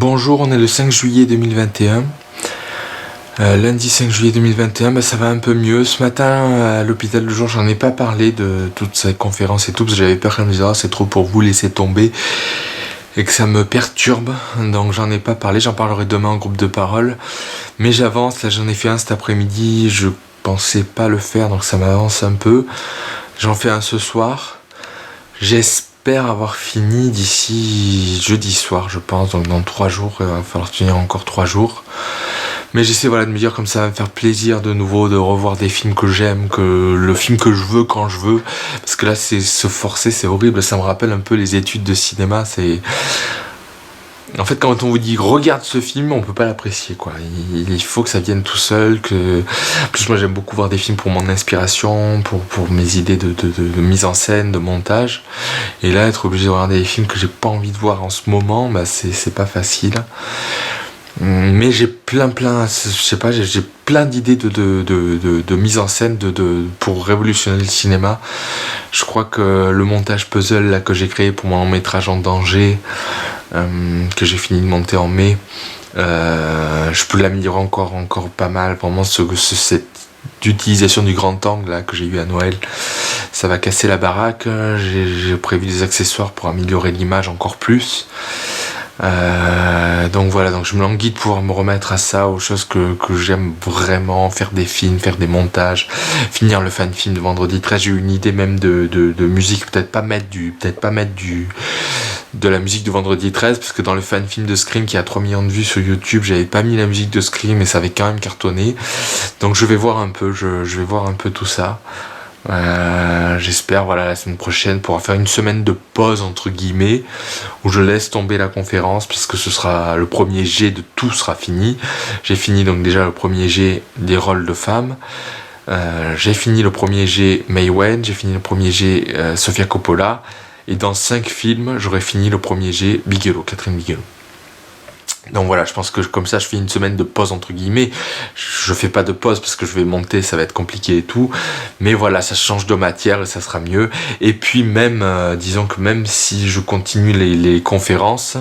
Bonjour, on est le 5 juillet 2021. Lundi 5 juillet 2021, ça va un peu mieux. Ce matin, à l'hôpital du jour, j'en ai pas parlé de toute cette conférence et tout, parce que j'avais peur qu'elle me dise c'est trop pour vous, laissez tomber, et que ça me perturbe. Donc j'en ai pas parlé, j'en parlerai demain en groupe de parole. Mais j'avance, là j'en ai fait un cet après-midi, je pensais pas le faire, donc ça m'avance un peu. J'en fais un ce soir. J'espère avoir fini d'ici jeudi soir, je pense, donc dans 3 jours, il va falloir tenir encore 3 jours. Mais j'essaie de me dire comme ça va me faire plaisir de nouveau de revoir des films que j'aime, que le film que je veux quand je veux. Parce que là c'est se forcer, c'est horrible, ça me rappelle un peu les études de cinéma, En fait, quand on vous dit regarde ce film, on peut pas l'apprécier, quoi. Il faut que ça vienne tout seul. En plus, moi, j'aime beaucoup voir des films pour mon inspiration, pour mes idées de mise en scène, de montage. Et là, être obligé de regarder des films que j'ai pas envie de voir en ce moment, c'est pas facile. Mais j'ai j'ai plein d'idées de mise en scène pour révolutionner le cinéma. Je crois que le montage puzzle là que j'ai créé pour mon long-métrage En danger, que j'ai fini de monter en mai, je peux l'améliorer encore pas mal. Vraiment, cette utilisation du grand angle là que j'ai eu à Noël, ça va casser la baraque. J'ai prévu des accessoires pour améliorer l'image encore plus. Donc voilà, donc je me languis de pouvoir me remettre à ça, aux choses que j'aime vraiment, faire des films, faire des montages, finir le fan film de Vendredi 13. J'ai eu une idée même de musique, peut-être pas mettre de la musique de Vendredi 13, parce que dans le fan film de Scream qui a 3 millions de vues sur YouTube, j'avais pas mis la musique de Scream et ça avait quand même cartonné. Donc je vais voir un peu, je vais voir un peu tout ça. J'espère la semaine prochaine pouvoir faire une semaine de pause entre guillemets où je laisse tomber la conférence, puisque ce sera le premier jet de tout sera fini. J'ai fini donc déjà le premier jet des rôles de femmes, j'ai fini le premier jet Mae West, j'ai fini le premier jet Sofia Coppola, et dans 5 films j'aurai fini le premier jet Bigelow, Catherine Bigelow. Donc voilà, je pense que comme ça je fais une semaine de pause entre guillemets. Je fais pas de pause parce que je vais monter, ça va être compliqué et tout. Mais voilà, ça change de matière et ça sera mieux. Et puis même, disons que même si je continue les conférences,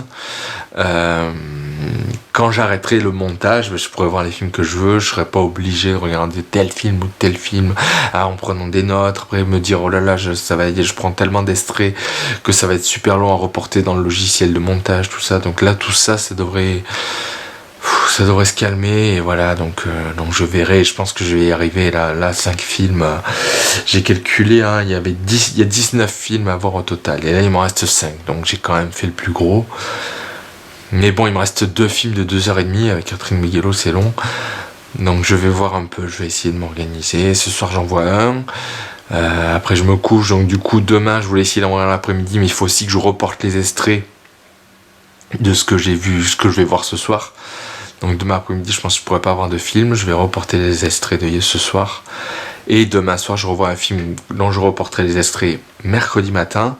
quand j'arrêterai le montage, je pourrai voir les films que je veux. Je serai pas obligé de regarder tel film ou tel film en prenant des notes. Après me dire oh là là, je prends tellement d'extraits que ça va être super long à reporter dans le logiciel de montage, tout ça. Donc là, tout ça, ça devrait se calmer, et voilà, donc je verrai. Je pense que je vais y arriver. Là 5 films, j'ai calculé, il y a 19 films à voir au total, et là il m'en reste 5, donc j'ai quand même fait le plus gros. Mais bon, il me reste 2 films de 2h30 avec Catherine Bigelow, c'est long. Donc je vais voir un peu, je vais essayer de m'organiser. Ce soir j'en vois un. Après je me couche, donc du coup demain je voulais essayer d'en voir l'après-midi, mais il faut aussi que je reporte les extraits de ce que j'ai vu, ce que je vais voir ce soir. Donc demain après-midi je pense que je pourrais pas avoir de film. Je vais reporter les extraits de ce soir. Et demain soir je revois un film dont je reporterai les extraits mercredi matin.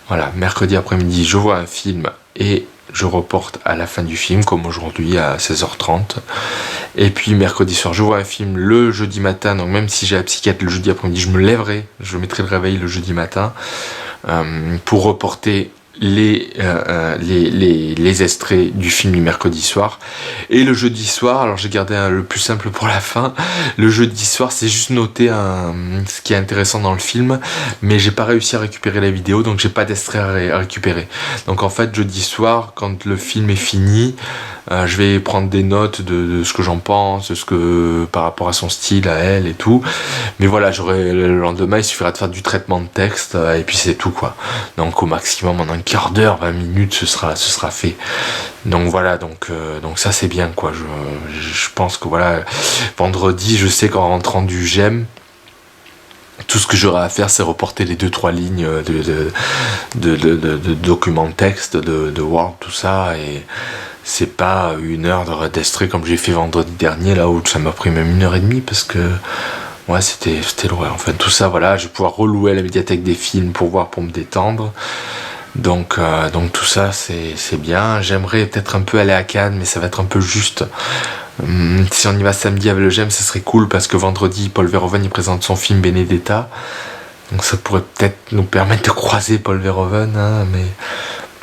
Voilà, mercredi après-midi je vois un film et je reporte à la fin du film, comme aujourd'hui à 16h30. Et puis mercredi soir je vois un film le jeudi matin, donc même si j'ai la psychiatre le jeudi après-midi, je me lèverai, je mettrai le réveil le jeudi matin, pour reporter les extraits du film du mercredi soir. Et le jeudi soir, alors j'ai gardé le plus simple pour la fin. Le jeudi soir, c'est juste noter ce qui est intéressant dans le film, mais j'ai pas réussi à récupérer la vidéo, donc j'ai pas d'extrait à récupérer. Donc en fait, jeudi soir, quand le film est fini, je vais prendre des notes de ce que j'en pense, par rapport à son style, à elle et tout. Mais voilà, le lendemain, il suffira de faire du traitement de texte, et puis c'est tout, quoi. Donc au maximum en un quart d'heure, 20 minutes, ce sera fait. Donc voilà, donc ça c'est bien, quoi. Je pense que voilà, vendredi, je sais qu'en rentrant du GEM, tout ce que j'aurai à faire, c'est reporter les 2-3 lignes de documents de texte, de Word, tout ça, et c'est pas 1 heure d'extrait comme j'ai fait vendredi dernier, là où ça m'a pris même 1h30, parce que ouais, c'était l'horreur. Enfin, tout ça, voilà, je vais pouvoir relouer à la médiathèque des films pour me détendre. Donc tout ça, c'est bien. J'aimerais peut-être un peu aller à Cannes, mais ça va être un peu juste. Si on y va samedi avec le GEM, ça serait cool, parce que vendredi, Paul Verhoeven, il présente son film Benedetta. Donc ça pourrait peut-être nous permettre de croiser Paul Verhoeven, mais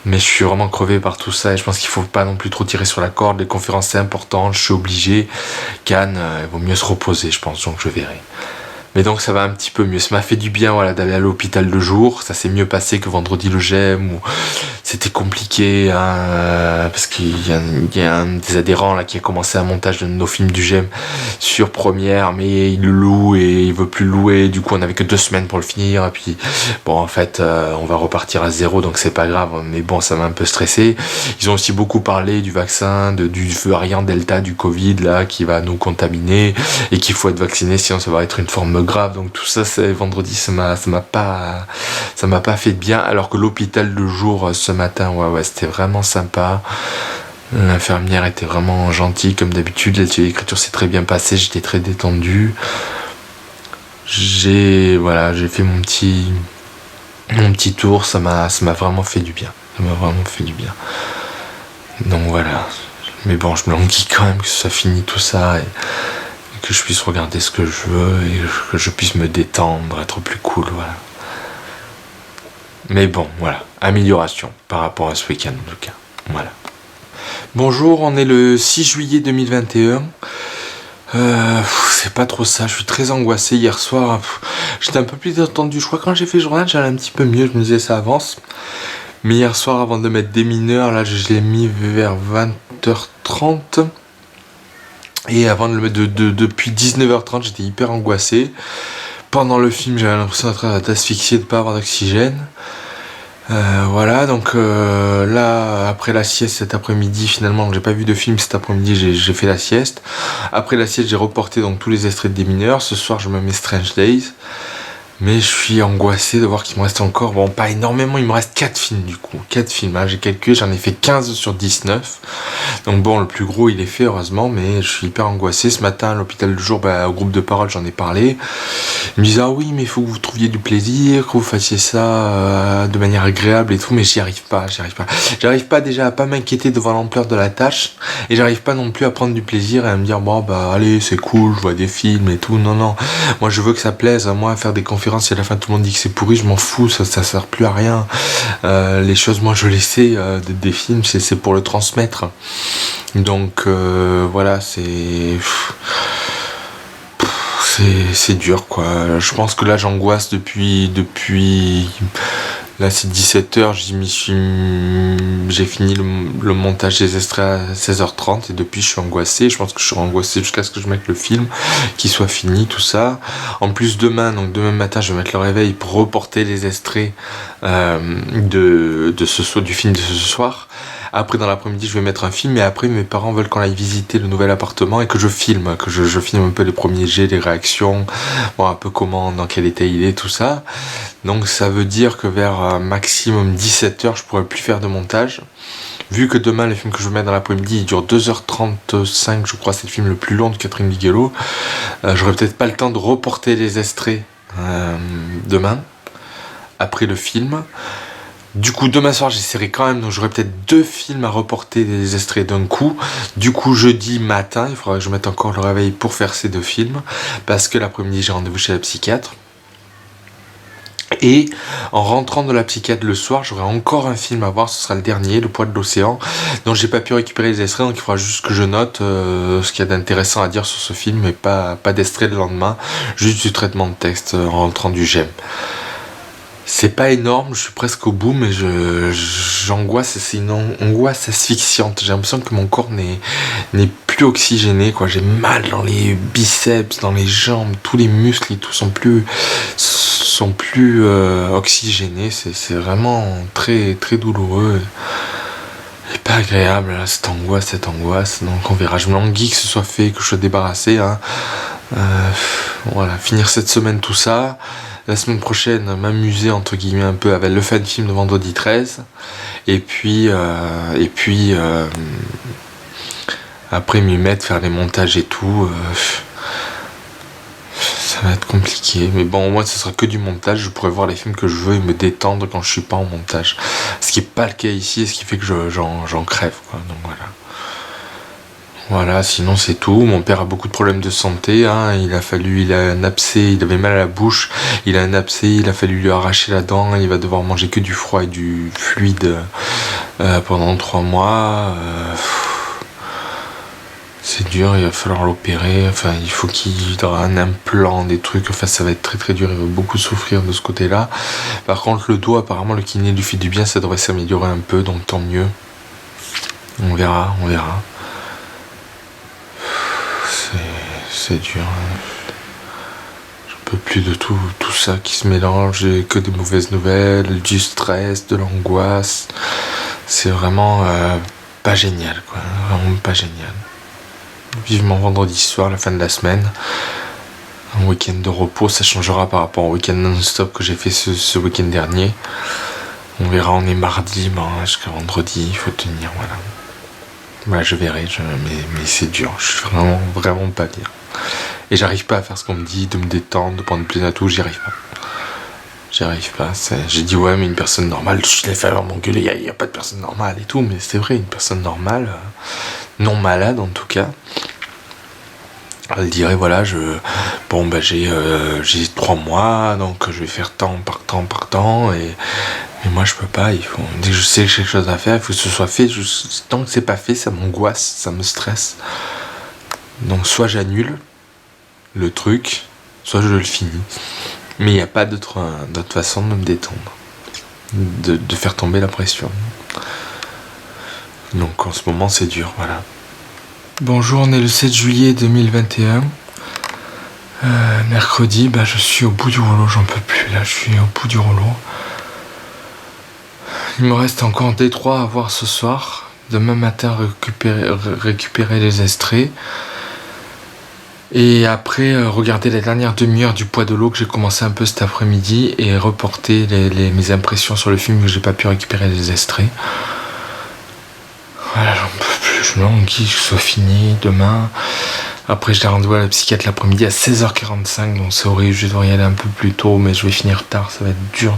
Mais je suis vraiment crevé par tout ça et je pense qu'il faut pas non plus trop tirer sur la corde. Les conférences c'est important, je suis obligé. Cannes, il vaut mieux se reposer, je pense, donc je verrai. Mais donc ça va un petit peu mieux. Ça m'a fait du bien voilà, d'aller à l'hôpital le jour. Ça s'est mieux passé que vendredi le GEM où c'était compliqué hein, parce qu'il y a un des adhérents là qui a commencé un montage de nos films du GEM sur Première, mais il le loue et il veut plus le louer. Du coup on avait que 2 semaines pour le finir. Et puis bon en fait on va repartir à zéro donc c'est pas grave. Mais bon ça m'a un peu stressé. Ils ont aussi beaucoup parlé du vaccin, du variant Delta du Covid là qui va nous contaminer et qu'il faut être vacciné sinon ça va être une forme grave. Donc tout ça c'est vendredi ça m'a pas fait de bien alors que l'hôpital le jour ce matin ouais c'était vraiment sympa. L'infirmière était vraiment gentille comme d'habitude, l'écriture s'est très bien passée, j'étais très détendu. J'ai fait mon petit tour, ça m'a vraiment fait du bien. Ça m'a vraiment fait du bien. Donc voilà. Mais bon, je me languis quand même que ça finit tout ça et que je puisse regarder ce que je veux et que je puisse me détendre, être plus cool, voilà. Mais bon, voilà, amélioration par rapport à ce week-end en tout cas, voilà. Bonjour, on est le 6 juillet 2021. C'est pas trop ça, je suis très angoissé hier soir. J'étais un peu plus détendu, je crois que quand j'ai fait le journal j'allais un petit peu mieux, je me disais ça avance. Mais hier soir avant de mettre des mineurs, là je l'ai mis vers 20h30. Et avant de le mettre depuis 19h30, j'étais hyper angoissé. Pendant le film, j'avais l'impression d'être asphyxié, de ne pas avoir d'oxygène. Voilà, donc là, après la sieste cet après-midi, finalement, j'ai pas vu de film cet après-midi, j'ai fait la sieste. Après la sieste, j'ai reporté donc tous les extraits de Des Mineurs. Ce soir, je me mets Strange Days. Mais je suis angoissé de voir qu'il me reste encore, bon pas énormément, il me reste 4 films du coup, 4 films, hein. J'ai calculé, j'en ai fait 15 sur 19, donc bon le plus gros il est fait heureusement, mais je suis hyper angoissé. Ce matin à l'hôpital du jour, au groupe de parole j'en ai parlé, ils me disaient ah oui mais il faut que vous trouviez du plaisir, que vous fassiez ça de manière agréable et tout, mais j'y arrive pas déjà à pas m'inquiéter devant l'ampleur de la tâche, et j'arrive pas non plus à prendre du plaisir et à me dire bon allez c'est cool, je vois des films et tout, non, moi je veux que ça plaise, moi faire des conférences si à la fin tout le monde dit que c'est pourri, je m'en fous, ça sert plus à rien. Les choses, moi je les sais, des films, c'est pour le transmettre. Donc voilà, c'est dur quoi. Je pense que là j'angoisse depuis là c'est 17h, j'ai fini le montage des extraits à 16h30 et depuis je suis angoissé. Je pense que je serai angoissé jusqu'à ce que je mette le film, qu'il soit fini, tout ça. En plus demain matin je vais mettre le réveil pour reporter les extraits du film de ce soir. Après dans l'après-midi je vais mettre un film et après mes parents veulent qu'on aille visiter le nouvel appartement et que je filme, un peu les premiers jets, les réactions, bon un peu dans quel état il est, tout ça. Donc ça veut dire que vers maximum 17h je pourrai plus faire de montage. Vu que demain les films que je vais mettre dans l'après-midi ils durent 2h35 je crois, c'est le film le plus long de Catherine Bigelow, j'aurai peut-être pas le temps de reporter les extraits demain après le film. Du coup demain soir j'essaierai quand même, donc j'aurai peut-être 2 films à reporter des extraits d'un coup. Du coup jeudi matin il faudra que je mette encore le réveil pour faire ces 2 films, parce que l'après-midi j'ai rendez-vous chez la psychiatre. Et en rentrant de la psychiatre le soir, j'aurai encore un film à voir, ce sera le dernier, Le Poids de l'Océan, dont j'ai pas pu récupérer les extraits, donc il faudra juste que je note ce qu'il y a d'intéressant à dire sur ce film, mais pas d'extrait le lendemain, juste du traitement de texte en rentrant du GEM. C'est pas énorme, je suis presque au bout, mais j'angoisse, c'est une angoisse asphyxiante. J'ai l'impression que mon corps n'est plus oxygéné, quoi. J'ai mal dans les biceps, dans les jambes, tous les muscles et tout sont plus oxygénés. C'est vraiment très très douloureux et pas agréable là, cette angoisse. Donc on verra. Je me languis que ce soit fait, que je sois débarrassé. Hein. Voilà, finir cette semaine tout ça. La semaine prochaine, m'amuser entre guillemets un peu avec le fan film de vendredi 13. Et puis après m'y mettre, faire les montages et tout. Ça va être compliqué. Mais bon, au moins ce sera que du montage. Je pourrai voir les films que je veux et me détendre quand je suis pas en montage. Ce qui est pas le cas ici, et ce qui fait que j'en crève, quoi. Donc voilà. Voilà, sinon c'est tout. Mon père a beaucoup de problèmes de santé, hein. Il a un abcès, il avait mal à la bouche, il a un abcès, il a fallu lui arracher la dent, il va devoir manger que du froid et du fluide pendant 3 mois. C'est dur, il va falloir l'opérer, enfin il faut qu'il ait un implant, des trucs, enfin ça va être très très dur, il va beaucoup souffrir de ce côté-là. Par contre le dos, apparemment le kiné lui fait du bien, ça devrait s'améliorer un peu, donc tant mieux. On verra. C'est dur. J'en peux plus de tout ça qui se mélange, j'ai que des mauvaises nouvelles, du stress, de l'angoisse. C'est vraiment pas génial, quoi. Vraiment pas génial. Vivement vendredi soir, la fin de la semaine. Un week-end de repos, ça changera par rapport au week-end non-stop que j'ai fait ce week-end dernier. On verra, on est mardi, jusqu'à vendredi, il faut tenir, voilà. Voilà, je verrai, mais c'est dur, je suis vraiment pas bien. Et j'arrive pas à faire ce qu'on me dit, de me détendre, de prendre plaisir à tout, j'y arrive pas. J'ai dit ouais, mais une personne normale, je l'ai fait alors m'engueuler, il n'y a pas de personne normale et tout, mais c'est vrai, une personne normale, non malade en tout cas, elle dirait voilà, j'ai 3 mois, donc je vais faire temps par temps, mais moi je peux pas, dès que je sais que j'ai quelque chose à faire, il faut que ce soit fait, tant que c'est pas fait, ça m'angoisse, ça me stresse. Donc soit j'annule le truc, soit je le finis. Mais il n'y a pas d'autre façon de me détendre, de faire tomber la pression. Donc en ce moment c'est dur, voilà. Bonjour, on est le 7 juillet 2021. Mercredi, je suis au bout du rouleau, j'en peux plus, là je suis au bout du rouleau. Il me reste encore Détroit à voir ce soir. Demain matin, récupérer les extraits. Et après, regarder la dernière demi-heure du Poids de l'eau que j'ai commencé un peu cet après-midi et reporter mes impressions sur le film que j'ai pas pu récupérer les extraits. Voilà, j'en peux plus, je me languis que ce soit fini demain. Après, j'ai rendez-vous à la psychiatre l'après-midi à 16h45, donc c'est horrible, je devrais y aller un peu plus tôt, mais je vais finir tard, ça va être dur.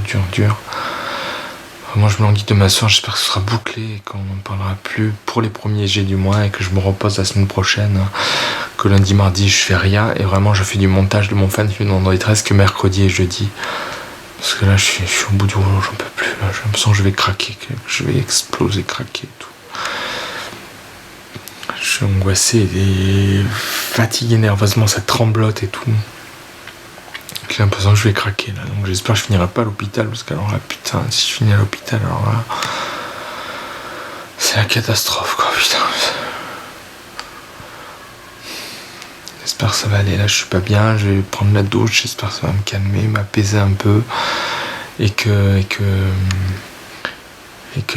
Moi, je me languis demain soir, j'espère que ce sera bouclé et qu'on n'en parlera plus pour les premiers jets du mois et que je me repose la semaine prochaine, que lundi, mardi, je fais rien et vraiment, je fais du montage de mon fan film Vendredi 13 que mercredi et jeudi. Parce que là, je suis au bout du rouleau, j'en peux plus. Là, j'ai l'impression que je vais craquer, que je vais exploser, craquer et tout. Je suis angoissé et fatigué nerveusement, ça tremblote et tout. J'ai l'impression que je vais craquer là, donc j'espère que je finirai pas à l'hôpital, parce qu'alors là, putain, si je finis à l'hôpital, alors là, c'est la catastrophe, quoi, putain. J'espère que ça va aller, là je suis pas bien, je vais prendre la douche, j'espère que ça va me calmer, m'apaiser un peu, et que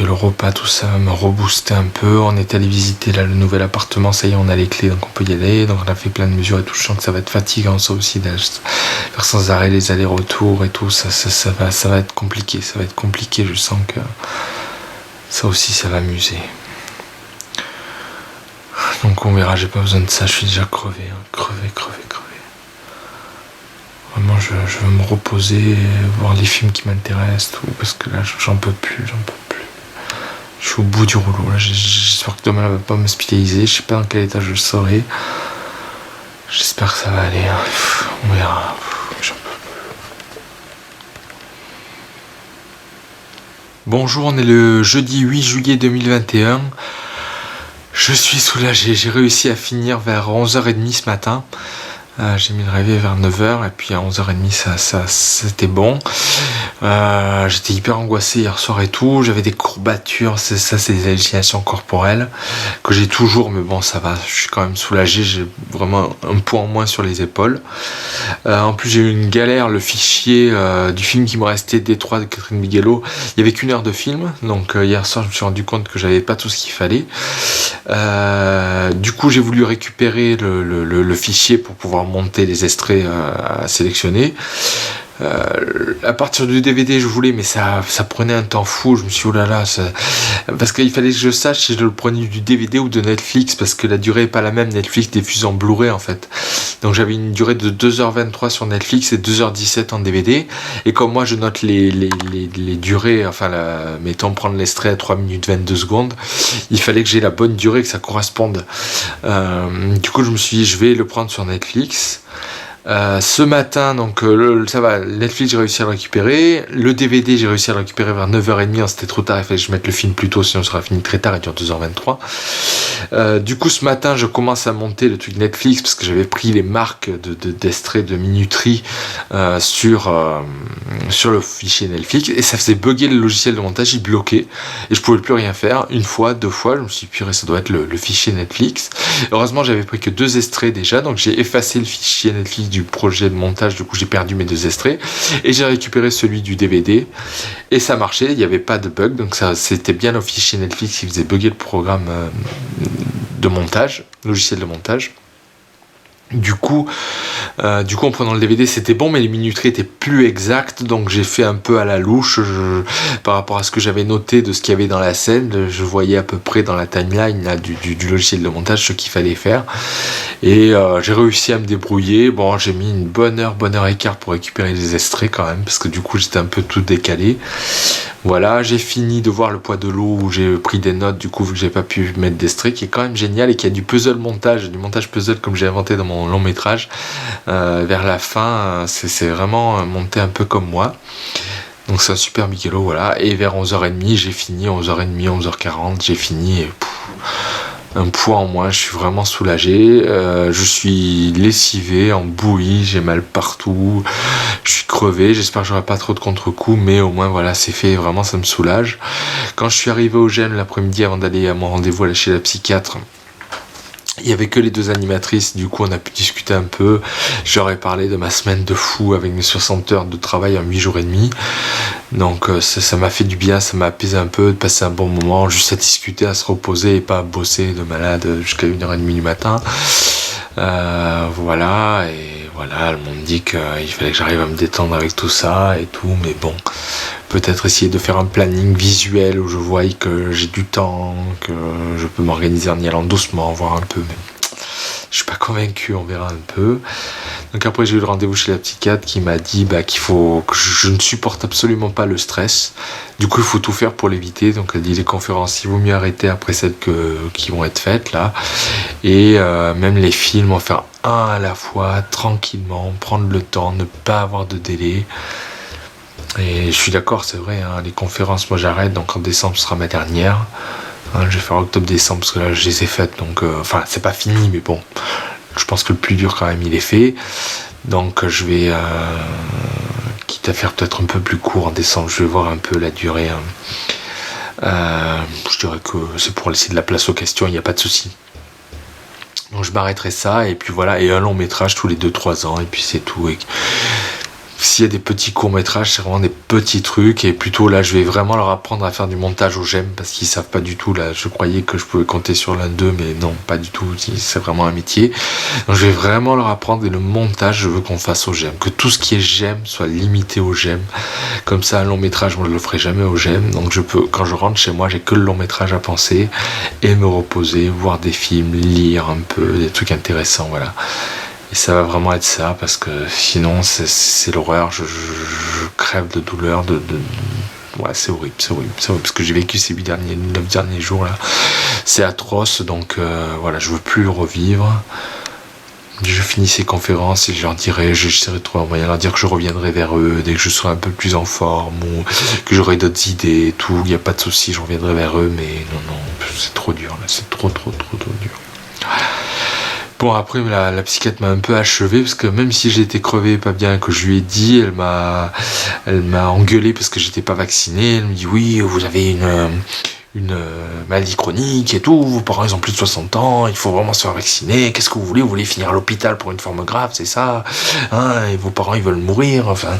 le repas, tout ça, va me rebooster un peu. On est allé visiter là le nouvel appartement, ça y est, on a les clés, donc on peut y aller. Donc on a fait plein de mesures et tout. Je sens que ça va être fatigant, ça aussi, de faire sans arrêt les allers-retours et tout. Ça va être compliqué. Ça va être compliqué. Je sens que ça aussi, ça va m'user. Donc on verra. J'ai pas besoin de ça. Je suis déjà crevé, hein. Crevé. Vraiment, je veux me reposer, voir les films qui m'intéressent, tout, parce que là, j'en peux plus. Je suis au bout du rouleau, là. J'espère que demain elle va pas m'hospitaliser. Je sais pas dans quel état je serai. J'espère que ça va aller. On verra. J'en peux plus. Bonjour, on est le jeudi 8 juillet 2021. Je suis soulagé. J'ai réussi à finir vers 11h30 ce matin. J'ai mis le réveil vers 9h et puis à 11h30 ça c'était bon. J'étais hyper angoissé hier soir et tout, j'avais des courbatures, c'est des hallucinations corporelles que j'ai toujours, mais bon ça va, je suis quand même soulagé, j'ai vraiment un poids en moins sur les épaules. En plus j'ai eu une galère, le fichier du film qui me restait, Détroit de Catherine Bigelow, il y avait qu'1 heure de film, donc hier soir je me suis rendu compte que j'avais pas tout ce qu'il fallait. Du coup j'ai voulu récupérer le fichier pour pouvoir monter les extraits à sélectionner. À partir du DVD je voulais, mais ça prenait un temps fou. Je me suis dit oh là là, parce qu'il fallait que je sache si je le prenais du DVD ou de Netflix, parce que la durée est pas la même. Netflix diffuse en Blu-ray en fait, Donc j'avais une durée de 2h23 sur Netflix et 2h17 en DVD. Et comme moi je note les durées, enfin mettons prendre l'extrait à 3 minutes 22 secondes, il fallait que j'ai la bonne durée, que ça corresponde. Du coup je me suis dit je vais le prendre sur Netflix. Ce matin, donc ça va, Netflix j'ai réussi à le récupérer, le DVD j'ai réussi à le récupérer vers 9h30, c'était trop tard, il fallait que je mette le film plus tôt, sinon ça sera fini très tard, il dure 2h23. Du coup ce matin je commence à monter le truc Netflix, parce que j'avais pris les marques d'extraits de minuterie sur le fichier Netflix, et ça faisait bugger le logiciel de montage, il bloquait, et je pouvais plus rien faire, une fois, deux fois, je me suis dit purée, ça doit être le fichier Netflix. Heureusement j'avais pris que 2 extraits déjà, donc j'ai effacé le fichier Netflix du projet de montage, du coup j'ai perdu mes 2 extraits et j'ai récupéré celui du DVD et ça marchait, il n'y avait pas de bug, donc ça c'était bien le fichier Netflix qui faisait bugger le programme de montage, logiciel de montage. Du coup, en prenant le DVD, c'était bon, mais les minuteries étaient plus exactes, donc j'ai fait un peu à la louche par rapport à ce que j'avais noté de ce qu'il y avait dans la scène. Je voyais à peu près dans la timeline là, du logiciel de montage ce qu'il fallait faire, et j'ai réussi à me débrouiller. Bon, j'ai mis une bonne heure et quart pour récupérer les extraits quand même, parce que du coup j'étais un peu tout décalé. Voilà, j'ai fini de voir le poids de l'eau où j'ai pris des notes, du coup vu que j'ai pas pu mettre d'extrait, qui est quand même génial et qui a du montage puzzle comme j'ai inventé dans mon long métrage. Vers la fin, c'est vraiment monté un peu comme moi. Donc c'est un super Michelot, voilà. Et vers 11h30, j'ai fini, 11h30, 11h40, j'ai fini. Et un poids en moins, je suis vraiment soulagé. Je suis lessivé, en bouillie, j'ai mal partout, je suis crevé. J'espère que j'aurai pas trop de contre-coups, mais au moins voilà, c'est fait, vraiment ça me soulage. Quand je suis arrivé au GEM l'après-midi avant d'aller à mon rendez-vous chez la psychiatre, il n'y avait que les 2 animatrices, du coup on a pu discuter un peu. J'aurais parlé de ma semaine de fou avec mes 60 heures de travail en 8 jours et demi. Donc ça m'a fait du bien, ça m'a apaisé un peu, de passer un bon moment, juste à discuter, à se reposer et pas à bosser de malade jusqu'à 1h30 du matin. Voilà, et voilà, elles m'ont dit qu'il fallait que j'arrive à me détendre avec tout ça et tout, mais bon, peut-être essayer de faire un planning visuel où je vois que j'ai du temps, que je peux m'organiser en y allant doucement, voir un peu, mais je suis pas convaincu, on verra un peu. Donc après j'ai eu le rendez-vous chez la psychiatre qui m'a dit qu'il faut que je ne supporte absolument pas le stress. Du coup il faut tout faire pour l'éviter. Donc elle dit les conférences il vaut mieux arrêter après celles qui vont être faites là. Et même les films en faire un à la fois, tranquillement, prendre le temps, ne pas avoir de délai. Et je suis d'accord, c'est vrai, hein, les conférences moi j'arrête, donc en décembre ce sera ma dernière. Je vais faire octobre-décembre parce que là je les ai faites, donc enfin c'est pas fini, mais bon, je pense que le plus dur quand même il est fait. Donc je vais, quitte à faire peut-être un peu plus court en décembre, je vais voir un peu la durée. Je dirais que c'est pour laisser de la place aux questions, il n'y a pas de souci. Donc je m'arrêterai ça, et puis voilà, et un long métrage tous les 2-3 ans, et puis c'est tout. Et s'il y a des petits courts-métrages, c'est vraiment des petits trucs, et plutôt là je vais vraiment leur apprendre à faire du montage au GEM, parce qu'ils savent pas du tout. Là je croyais que je pouvais compter sur l'un d'eux, mais non, pas du tout, c'est vraiment un métier. Donc je vais vraiment leur apprendre, et le montage je veux qu'on fasse au GEM, que tout ce qui est GEM soit limité au GEM. Comme ça un long métrage moi je le ferai jamais au GEM, donc je peux, quand je rentre chez moi, j'ai que le long métrage à penser, et me reposer, voir des films, lire un peu, des trucs intéressants, voilà. Et ça va vraiment être ça, parce que sinon c'est l'horreur, je crève de douleur, ouais, c'est horrible, parce que j'ai vécu ces 9 derniers jours là, c'est atroce, donc voilà, je veux plus le revivre. Je finis ces conférences et je leur dirai, j'essaierai de trouver un moyen de leur dire que je reviendrai vers eux dès que je serai un peu plus en forme, ou que j'aurai d'autres idées et tout, il n'y a pas de souci, je reviendrai vers eux, mais non, c'est trop dur là, c'est trop dur. Voilà. Bon, après la psychiatre m'a un peu achevé, parce que même si j'étais crevé, pas bien, que je lui ai dit, elle m'a engueulé parce que j'étais pas vacciné. Elle me dit oui, vous avez une maladie chronique et tout, vos parents ils ont plus de 60 ans, il faut vraiment se faire vacciner, qu'est-ce que vous voulez finir à l'hôpital pour une forme grave, c'est ça, hein, et vos parents ils veulent mourir, enfin,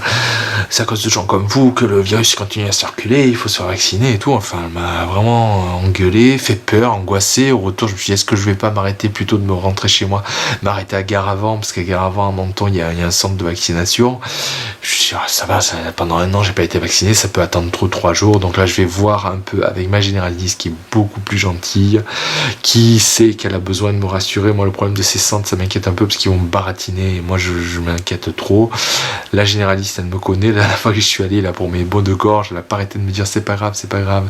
c'est à cause de gens comme vous que le virus continue à circuler, il faut se faire vacciner et tout, enfin, elle m'a vraiment engueulé, fait peur, angoissé. Au retour je me suis dit, est-ce que je vais pas m'arrêter plutôt de me rentrer chez moi, m'arrêter à Gare-Avant, parce qu'à Gare-Avant, à Menton, il y a un centre de vaccination. Je me suis dit, ça va, pendant un an j'ai pas été vacciné, ça peut attendre trop 3 jours, donc là je vais voir un peu avec ma génération généraliste qui est beaucoup plus gentille, qui sait qu'elle a besoin de me rassurer. Moi, le problème de ces centres, ça m'inquiète un peu parce qu'ils vont me baratiner et moi, je m'inquiète trop. La généraliste, elle me connaît. La dernière fois que je suis allé là pour mes baux de gorge, elle a pas arrêté de me dire c'est pas grave,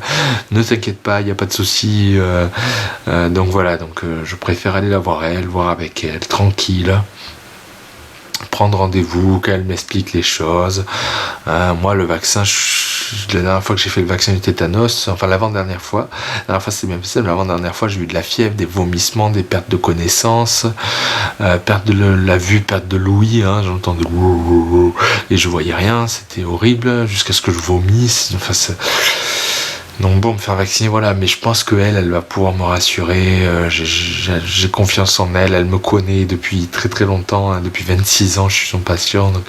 ne t'inquiète pas, il n'y a pas de souci. Donc voilà, je préfère aller la voir elle, voir avec elle, tranquille. Prendre rendez-vous, qu'elle m'explique les choses. Moi, le vaccin, la dernière fois que j'ai fait le vaccin du tétanos, enfin l'avant-dernière fois, la dernière fois c'est bien possible, l'avant-dernière fois j'ai eu de la fièvre, des vomissements, des pertes de connaissance, perte de la vue, perte de l'ouïe, j'entendais et je voyais rien, c'était horrible, jusqu'à ce que je vomisse. Enfin, donc bon, me faire vacciner, voilà, mais je pense qu'elle va pouvoir me rassurer, j'ai confiance en elle, elle me connaît depuis très très longtemps, depuis 26 ans je suis son patient, donc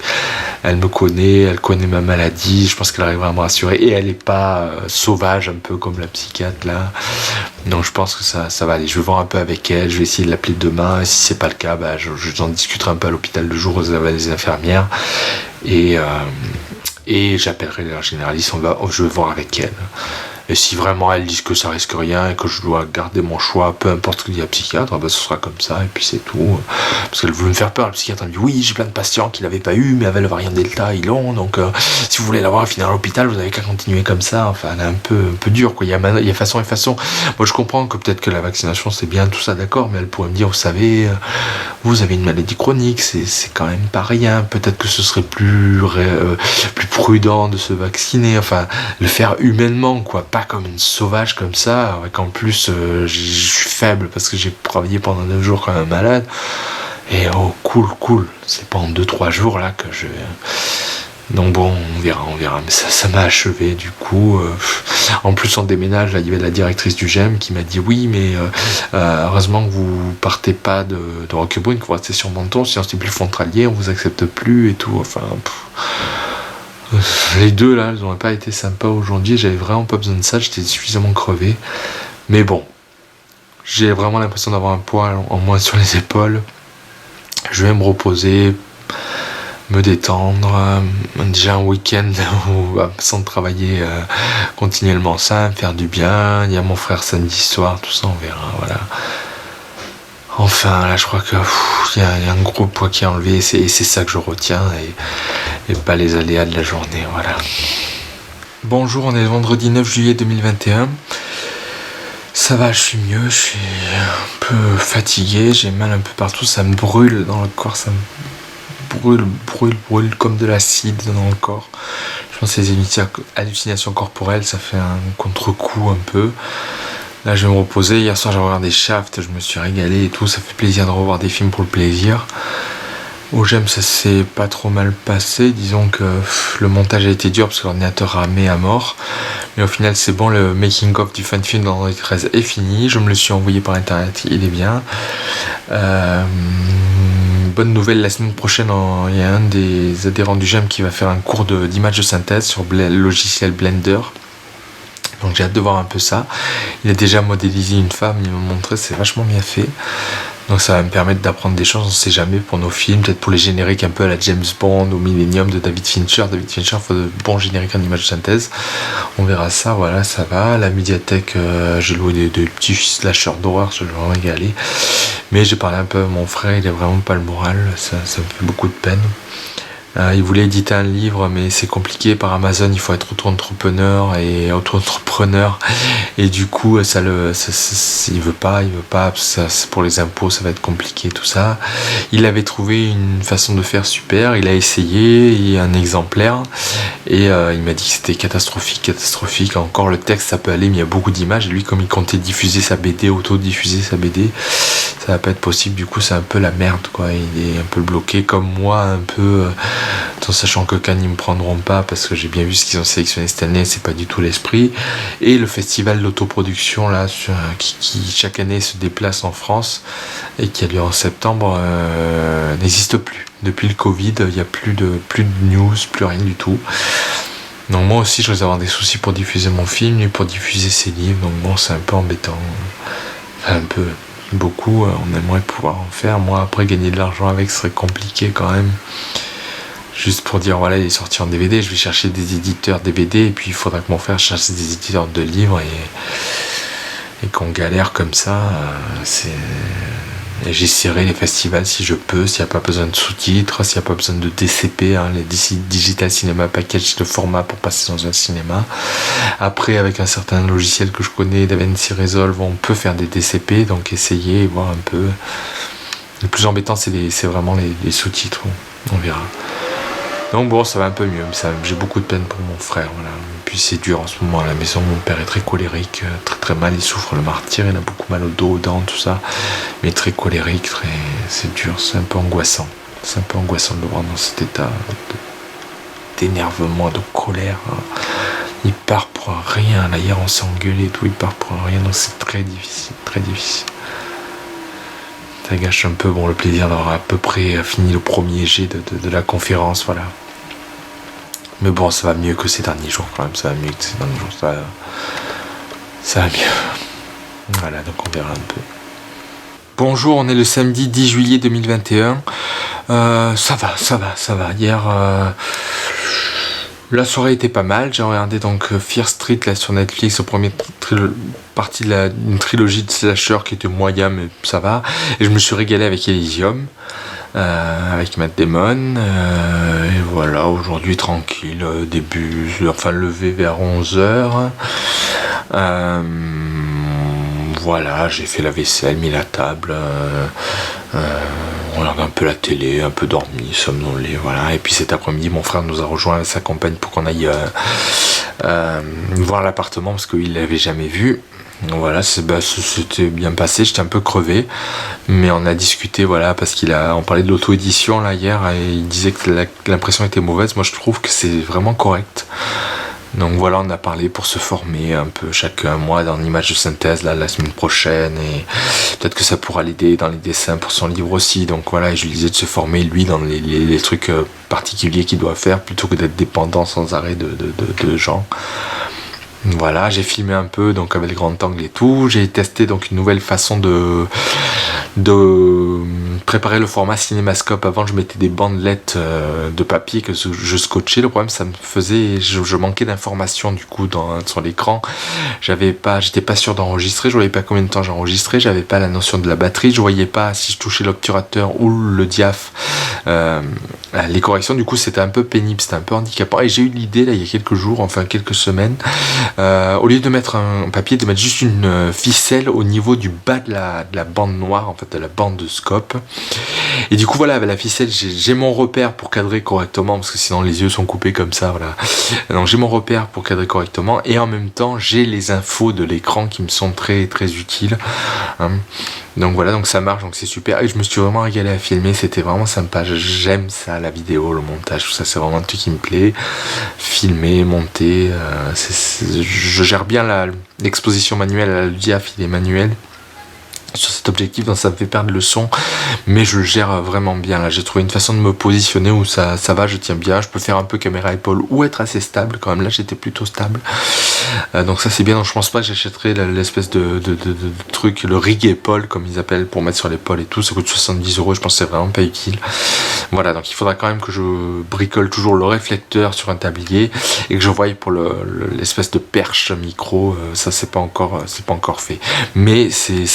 elle me connaît, elle connaît ma maladie, je pense qu'elle arrivera à me rassurer, et elle n'est pas sauvage un peu comme la psychiatre là, donc je pense que ça va aller, je vais voir un peu avec elle, je vais essayer de l'appeler demain, et si c'est pas le cas, j'en discuterai un peu à l'hôpital le jour où avec les infirmières, et j'appellerai la généraliste, je vais voir avec elle. Et si vraiment elles disent que ça risque rien et que je dois garder mon choix, peu importe ce que dit la psychiatre, ce sera comme ça et puis c'est tout. Parce qu'elle veut me faire peur, la psychiatre elle me dit oui, j'ai plein de patients qui l'avaient pas eu, mais avec le variant Delta ils l'ont, donc si vous voulez l'avoir finir à l'hôpital, vous avez qu'à continuer comme ça. Enfin, elle est un peu dure, quoi. Il y a façon et façon. Moi je comprends que peut-être que la vaccination c'est bien, tout ça, d'accord, mais elle pourrait me dire, vous savez, vous avez une maladie chronique, c'est quand même pas rien. Peut-être que ce serait plus prudent de se vacciner, enfin, le faire humainement, quoi, pas comme une sauvage comme ça, avec en plus je suis faible parce que j'ai travaillé pendant 9 jours comme un malade. Et oh, cool, c'est pas en 2-3 jours là que je... Donc bon, on verra, mais ça m'a achevé du coup. En plus on déménage, là il y avait la directrice du GEM qui m'a dit oui, mais heureusement que vous partez pas de Roquebrune, que vous restez sur Menton, sinon c'est plus frontalier, on vous accepte plus et tout, enfin... Les deux là, elles n'ont pas été sympas aujourd'hui, j'avais vraiment pas besoin de ça, j'étais suffisamment crevé. Mais bon, j'ai vraiment l'impression d'avoir un poids en moins sur les épaules. Je vais me reposer, me détendre, déjà un week-end sans travailler continuellement ça, me faire du bien. Il y a mon frère samedi soir, tout ça on verra, voilà. Enfin, là je crois que il y a un gros poids qui est enlevé et c'est ça que je retiens et pas les aléas de la journée, voilà. Bonjour, on est le vendredi 9 juillet 2021. Ça va, je suis mieux, je suis un peu fatigué, j'ai mal un peu partout, ça me brûle dans le corps, ça me brûle comme de l'acide dans le corps. Je pense que c'est hallucinations corporelles, ça fait un contre-coup un peu. Là je vais me reposer, hier soir j'ai regardé Shaft, je me suis régalé et tout, ça fait plaisir de revoir des films pour le plaisir. Au GEM ça s'est pas trop mal passé, disons que le montage a été dur parce que l'ordinateur ramait à mort, mais au final c'est bon, le making of du fan film d'Android 13 est fini, je me le suis envoyé par internet, il est bien. Bonne nouvelle, la semaine prochaine il y a un des adhérents du GEM qui va faire un cours d'image de synthèse sur le logiciel Blender. Donc j'ai hâte de voir un peu ça. Il a déjà modélisé une femme, il m'a montré, c'est vachement bien fait. Donc ça va me permettre d'apprendre des choses, on ne sait jamais, pour nos films, peut-être pour les génériques un peu à la James Bond, au Millennium de David Fincher. David Fincher fait de bons génériques en image de synthèse. On verra ça, voilà, ça va. La médiathèque, j'ai loué des petits slashers d'horreur, je vais me régaler. Mais j'ai parlé un peu à mon frère, il a vraiment pas le moral, ça me fait beaucoup de peine. Il voulait éditer un livre, mais c'est compliqué par Amazon, il faut être auto-entrepreneur et du coup il veut pas, pour les impôts ça va être compliqué tout ça. Il avait trouvé une façon de faire super, il a essayé un exemplaire et il m'a dit que c'était catastrophique. Encore le texte ça peut aller, mais il y a beaucoup d'images et lui comme il comptait diffuser sa BD, auto-diffuser sa BD, ça va pas être possible, du coup c'est un peu la merde quoi, il est un peu bloqué comme moi un peu, en sachant que Cannes ils me prendront pas parce que j'ai bien vu ce qu'ils ont sélectionné cette année, c'est pas du tout l'esprit. Et le festival d'autoproduction là qui chaque année se déplace en France et qui a lieu en septembre n'existe plus. Depuis le Covid, il n'y a plus de news, plus rien du tout. Donc moi aussi je vais avoir des soucis pour diffuser mon film et pour diffuser ses livres, donc bon c'est un peu embêtant. Enfin, un peu, beaucoup, on aimerait pouvoir en faire. Moi après gagner de l'argent avec ce serait compliqué quand même. Juste pour dire, voilà, il est sorti en DVD, je vais chercher des éditeurs DVD, et puis il faudra que mon frère cherche des éditeurs de livres, et qu'on galère comme ça, et j'essaierai les festivals si je peux, s'il n'y a pas besoin de sous-titres, s'il n'y a pas besoin de DCP, les Digital Cinema Package de format pour passer dans un cinéma. Après, avec un certain logiciel que je connais, DaVinci Resolve, on peut faire des DCP, donc essayer et voir un peu. Le plus embêtant, c'est vraiment les sous-titres, on verra. Donc bon, ça va un peu mieux, j'ai beaucoup de peine pour mon frère, voilà. Et puis c'est dur en ce moment à la maison, mon père est très colérique, très très mal, il souffre le martyre, il a beaucoup mal au dos, aux dents, tout ça, mais très colérique, c'est dur, c'est un peu angoissant. C'est un peu angoissant de le voir dans cet état d'énervement, de colère. Il part pour rien, là hier on s'est engueulé et tout, il part pour rien, donc c'est très difficile, très difficile. Ça gâche un peu le plaisir d'avoir à peu près fini le premier jet de la conférence, voilà. Mais bon, ça va mieux que ces derniers jours quand même, ça va mieux que ces derniers jours, ça va mieux. Voilà, donc on verra un peu. Bonjour, on est le samedi 10 juillet 2021. Ça va. Hier, la soirée était pas mal. J'ai regardé donc Fear Street là sur Netflix, au premier partie d'une trilogie de slasher qui était moyen, mais ça va. Et je me suis régalé avec Elysium, avec Matt Damon. Et voilà, aujourd'hui tranquille, levé vers 11h. Voilà, j'ai fait la vaisselle, mis la table. On regarde un peu la télé, un peu dormi, somnolé, voilà. Et puis cet après-midi, mon frère nous a rejoint avec sa compagne pour qu'on aille voir l'appartement parce qu'il l'avait jamais vu. Voilà, c'était bien passé, j'étais un peu crevé, mais on a discuté, voilà, parce on parlait de l'auto-édition là hier, et il disait que l'impression était mauvaise. Moi je trouve que c'est vraiment correct. Donc voilà, on a parlé pour se former un peu chaque mois dans l'image de synthèse là, la semaine prochaine, et peut-être que ça pourra l'aider dans les dessins pour son livre aussi. Donc voilà, et je lui disais de se former lui dans les trucs particuliers qu'il doit faire plutôt que d'être dépendant sans arrêt de gens. Voilà, j'ai filmé un peu donc avec le grand angle et tout. J'ai testé donc une nouvelle façon de préparer le format cinémascope. Avant, je mettais des bandelettes de papier que je scotchais. Le problème, ça me faisait, je manquais d'informations du coup sur l'écran. J'étais pas sûr d'enregistrer. Je voyais pas combien de temps j'enregistrais. J'avais pas la notion de la batterie. Je voyais pas si je touchais l'obturateur ou le diaph. Les corrections, du coup, c'était un peu pénible, c'était un peu handicapant. Et j'ai eu l'idée là il y a quelques semaines. Au lieu de mettre un papier, de mettre juste une ficelle au niveau du bas de la bande noire, en fait de la bande de scope. Et du coup voilà, avec la ficelle, j'ai mon repère pour cadrer correctement, parce que sinon les yeux sont coupés comme ça, voilà. Donc j'ai mon repère pour cadrer correctement, et en même temps j'ai les infos de l'écran qui me sont très très utiles. Donc voilà, donc ça marche, donc c'est super. Et je me suis vraiment régalé à filmer, c'était vraiment sympa. J'aime ça, la vidéo, le montage, tout ça, c'est vraiment un truc qui me plaît. Filmer, monter, je gère bien l'exposition manuelle, le diaph il est manuel sur cet objectif, donc ça me fait perdre le son, mais je le gère vraiment bien. Là j'ai trouvé une façon de me positionner où ça va, je tiens bien, je peux faire un peu caméra épaule ou être assez stable quand même. Là j'étais plutôt stable, donc ça c'est bien. Donc je pense pas que j'achèterai l'espèce de truc, le rig épaule comme ils appellent, pour mettre sur l'épaule et tout. Ça coûte 70€, je pense que c'est vraiment pas utile. Voilà, donc il faudra quand même que je bricole toujours le réflecteur sur un tablier et que je voie pour l'espèce de perche micro. Ça c'est pas encore fait, mais c'est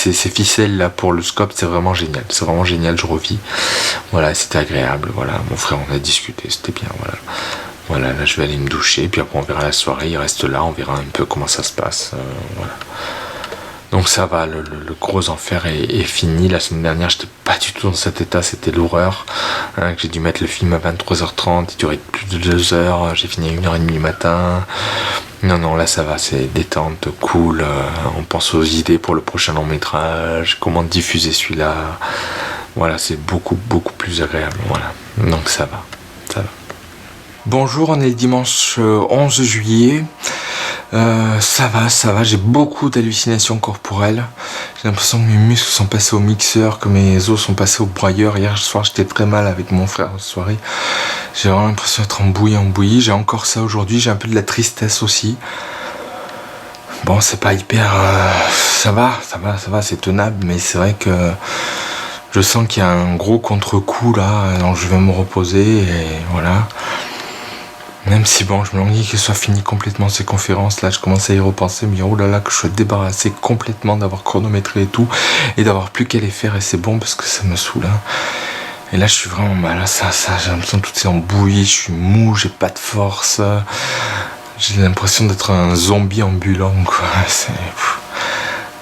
ficelle là pour le scope, c'est vraiment génial, je revis. Voilà, c'était agréable. Voilà, mon frère, on a discuté, c'était bien. Voilà, là je vais aller me doucher, puis après on verra la soirée, il reste là, on verra un peu comment ça se passe. Voilà. Donc ça va, le gros enfer est fini. La semaine dernière, j'étais pas du tout dans cet état, c'était l'horreur. Que j'ai dû mettre le film à 23h30, il durait plus de 2 heures, j'ai fini à 1h30 du matin. Non, là ça va, c'est détente, cool. On pense aux idées pour le prochain long métrage, comment diffuser celui-là. Voilà, c'est beaucoup plus agréable. Voilà, donc ça va. Bonjour, on est le dimanche 11 juillet. Ça va, j'ai beaucoup d'hallucinations corporelles. J'ai l'impression que mes muscles sont passés au mixeur, que mes os sont passés au broyeur. Hier soir, j'étais très mal avec mon frère en soirée. J'ai vraiment l'impression d'être en bouillie. J'ai encore ça aujourd'hui, j'ai un peu de la tristesse aussi. Bon, c'est pas hyper... ça va, c'est tenable, mais c'est vrai que Je sens qu'il y a un gros contre-coup là, donc je vais me reposer et voilà. Même si bon, je me languis que ce soit fini complètement ces conférences, là je commence à y repenser, me dire oh là là, que je sois débarrassé complètement d'avoir chronométré et tout, et d'avoir plus qu'à les faire, et c'est bon parce que ça me saoule. Hein. Et là je suis vraiment mal, ça, j'ai l'impression que tout est embouilli, je suis mou, j'ai pas de force, j'ai l'impression d'être un zombie ambulant, quoi.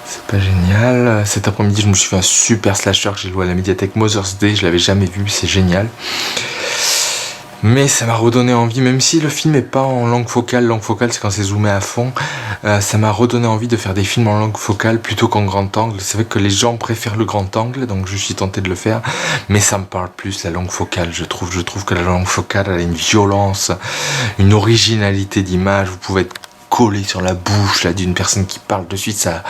C'est pas génial. Cet après-midi, je me suis fait un super slasher que j'ai loué à la médiathèque Mother's Day, je l'avais jamais vu, c'est génial. Mais ça m'a redonné envie, même si le film est pas en langue focale c'est quand c'est zoomé à fond, ça m'a redonné envie de faire des films en langue focale plutôt qu'en grand angle. C'est vrai que les gens préfèrent le grand angle, donc je suis tenté de le faire, mais ça me parle plus la langue focale, je trouve que la langue focale elle a une violence, une originalité d'image, vous pouvez être collé sur la bouche là d'une personne qui parle de suite, ça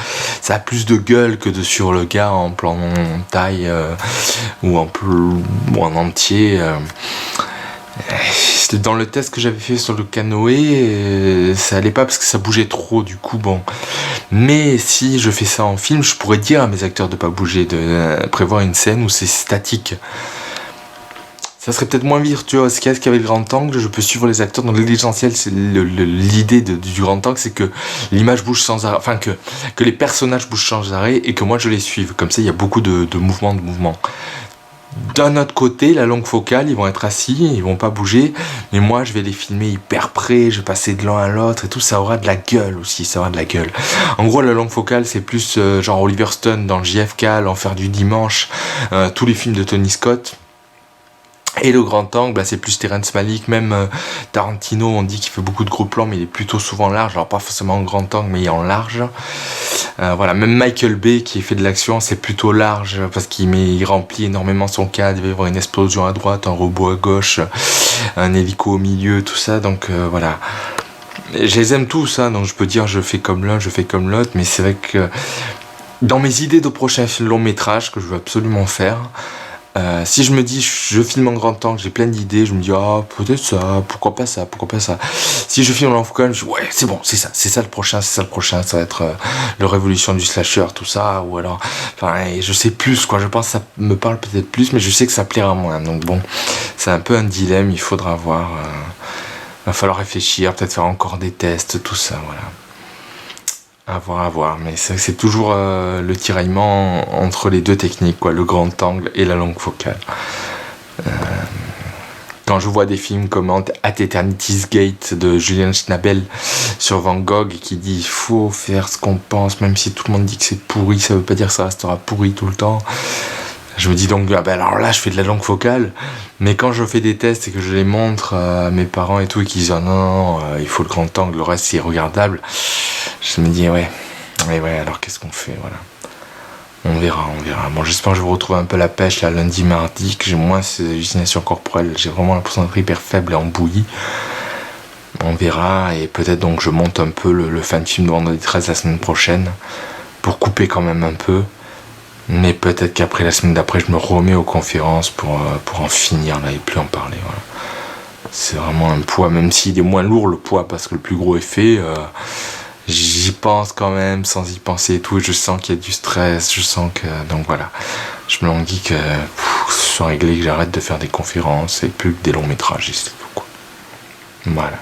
a plus de gueule que de sur le gars en plan taille ou en entier. Dans le test que j'avais fait sur le canoë, ça allait pas parce que ça bougeait trop, du coup bon. Mais si je fais ça en film, je pourrais dire à mes acteurs de pas bouger, de prévoir une scène où c'est statique. Ça serait peut-être moins virtuose qu'avec le grand angle, je peux suivre les acteurs. Dans l'essentiel, c'est l'idée du grand angle, c'est que l'image bouge sans arrêt, enfin que les personnages bougent sans arrêt et que moi je les suive. Comme ça, il y a beaucoup de mouvements. D'un autre côté, la longue focale, ils vont être assis, ils vont pas bouger, mais moi je vais les filmer hyper près, je vais passer de l'un à l'autre et tout, ça aura de la gueule aussi, ça aura de la gueule. En gros, la longue focale, c'est plus genre Oliver Stone dans JFK, L'Enfer du Dimanche, tous les films de Tony Scott. Et le grand angle, bah, c'est plus Terrence Malick, même Tarantino, on dit qu'il fait beaucoup de gros plans, mais il est plutôt souvent large, alors pas forcément en grand angle, mais en large. Voilà, même Michael Bay qui fait de l'action, c'est plutôt large, parce il remplit énormément son cadre, il va y avoir une explosion à droite, un robot à gauche, un hélico au milieu, tout ça, donc voilà. Je les aime tous, hein, donc je peux dire je fais comme l'un, je fais comme l'autre, mais c'est vrai que dans mes idées de prochains longs métrages que je veux absolument faire, si je me dis je filme en grand angle, j'ai plein d'idées, je me dis peut-être ça, pourquoi pas ça. Si je filme en focale, je dis ouais c'est bon, c'est ça le prochain, ça va être le révolution du slasher, tout ça, ou alors, enfin je sais plus quoi, je pense que ça me parle peut-être plus, mais je sais que ça plaira moins, donc bon, c'est un peu un dilemme, il faudra voir, va falloir réfléchir, peut-être faire encore des tests, tout ça, voilà. À voir, mais c'est toujours le tiraillement entre les deux techniques, quoi, le grand angle et la longue focale. Quand je vois des films comme At Eternity's Gate de Julian Schnabel sur Van Gogh qui dit il faut faire ce qu'on pense, même si tout le monde dit que c'est pourri, ça veut pas dire que ça restera pourri tout le temps. Je me dis donc, alors là, je fais de la longue focale, mais quand je fais des tests et que je les montre à mes parents et tout, et qu'ils disent non, il faut le grand angle, le reste c'est regardable, je me dis ouais, alors qu'est-ce qu'on fait, voilà. On verra. Bon, j'espère que je vais retrouver un peu la pêche là, lundi, mardi, que j'ai moins ces hallucinations corporelles, j'ai vraiment l'impression d'être hyper faible et embouilli. On verra, et peut-être donc je monte un peu le fan film de Vendredi 13 la semaine prochaine, pour couper quand même un peu. Mais peut-être qu'après la semaine d'après, je me remets aux conférences pour en finir là et plus en parler. Voilà. C'est vraiment un poids, même s'il est moins lourd le poids parce que le plus gros est fait. J'y pense quand même sans y penser et tout. Je sens qu'il y a du stress, je sens que donc voilà. Je me languis que ce soit réglé, que j'arrête de faire des conférences et plus que des longs métrages, c'est tout quoi. Voilà.